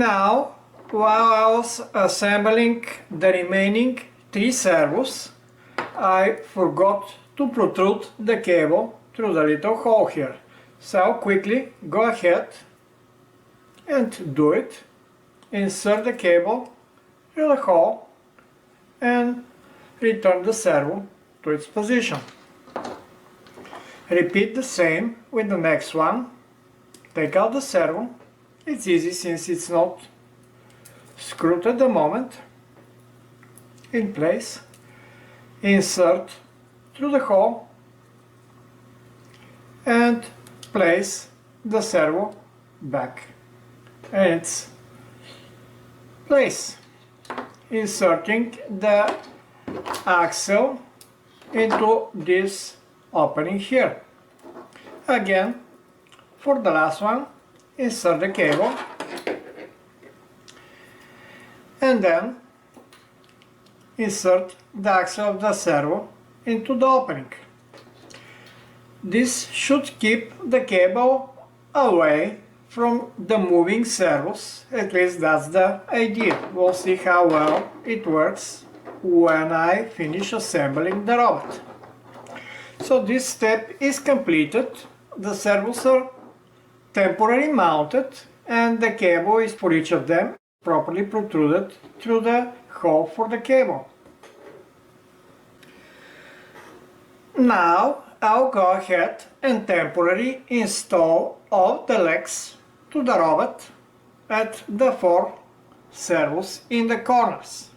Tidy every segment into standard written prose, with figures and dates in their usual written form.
Now, while I was assembling the remaining 3 servos, I forgot to protrude the cable through the little hole here. So I'll quickly go ahead and do it. Insert the cable through the hole and return the servo to its position. Repeat the same with the next one. Take out the servo. It's easy since it's not screwed at the moment. In place. Insert through the hole and place the servo back in its place. Inserting the axle into this opening here. Again, for the last one, insert the cable and then insert the axle of the servo into the opening. This should keep the cable away from the moving servos, at least that's the idea. We'll see how well it works when I finish assembling the robot. So this step is completed, the servos are temporarily mounted and the cable is for each of them properly protruded through the hole for the cable. Now I'll go ahead and temporarily install all the legs to the robot at the 4 servos in the corners.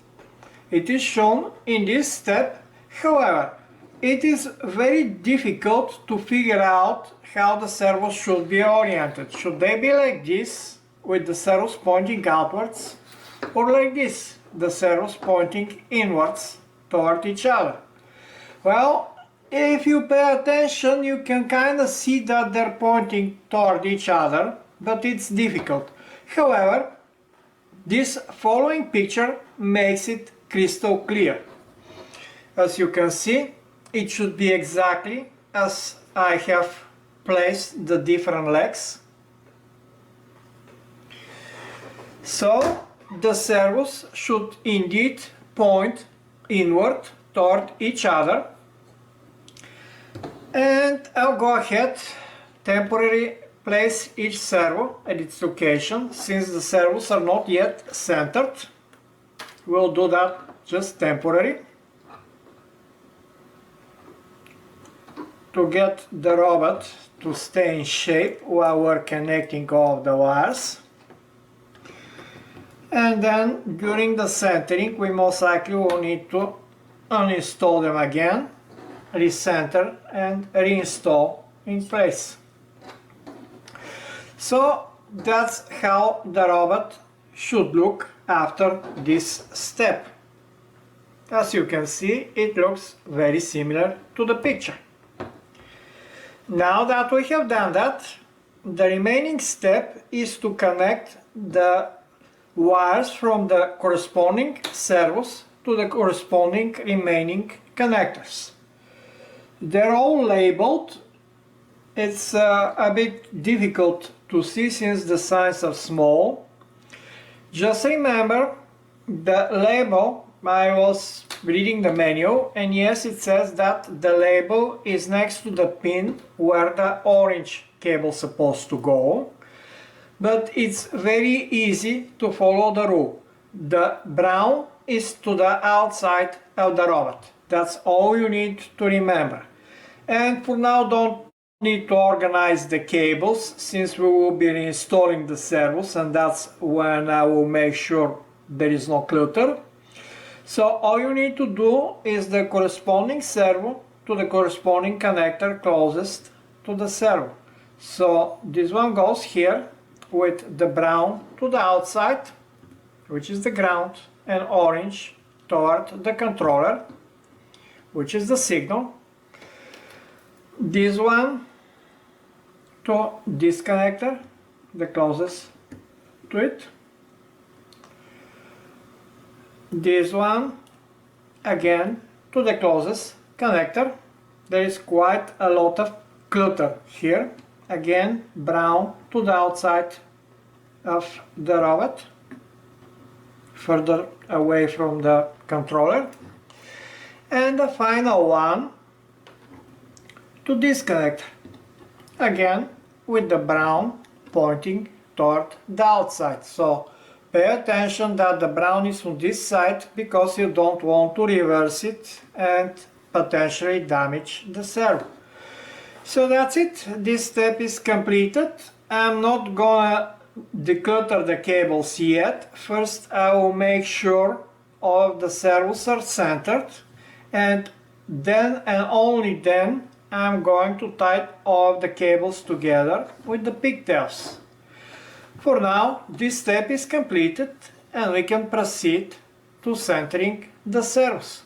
It is shown in this step. However, it is very difficult to figure out how the servos should be oriented. Should they be like this, with the servos pointing outwards, or like this, the servos pointing inwards toward each other? Well, if you pay attention, you can kind of see that they're pointing toward each other, but it's difficult. However, this following picture makes it crystal clear. As you can see, it should be exactly as I have placed the different legs. So the servos should indeed point inward toward each other. And I'll go ahead, temporarily place each servo at its location. Since the servos are not yet centered, we'll do that just temporarily to get the robot to stay in shape while we're connecting all of the wires. And then during the centering we most likely will need to uninstall them again, recenter and reinstall in place. So that's how the robot should look after this step. As you can see, it looks very similar to the picture. Now that we have done that, the remaining step is to connect the wires from the corresponding servos to the corresponding remaining connectors. They're all labeled. It's a bit difficult to see since the signs are small. Just remember the label. I was reading the manual and yes, it says that the label is next to the pin where the orange cable is supposed to go. But it's very easy to follow the rule. The brown is to the outside of the robot. That's all you need to remember. And for now, don't need to organize the cables since we will be reinstalling the servos, and that's when I will make sure there is no clutter. So all you need to do is the corresponding servo to the corresponding connector closest to the servo. So this one goes here with the brown to the outside, which is the ground, and orange toward the controller, which is the signal. This one to this connector, the closest to it. This one again to the closest connector. There is quite a lot of clutter here. Again, brown to the outside of the robot, further away from the controller. And the final one to disconnect, again with the brown pointing toward the outside. So pay attention that the brown is on this side because you don't want to reverse it and potentially damage the servo. So that's it, this step is completed. I'm not gonna declutter the cables yet. First I will make sure all of the servos are centered, and then and only then I'm going to tie all of the cables together with the pigtails. For now, this step is completed and we can proceed to centering the servos.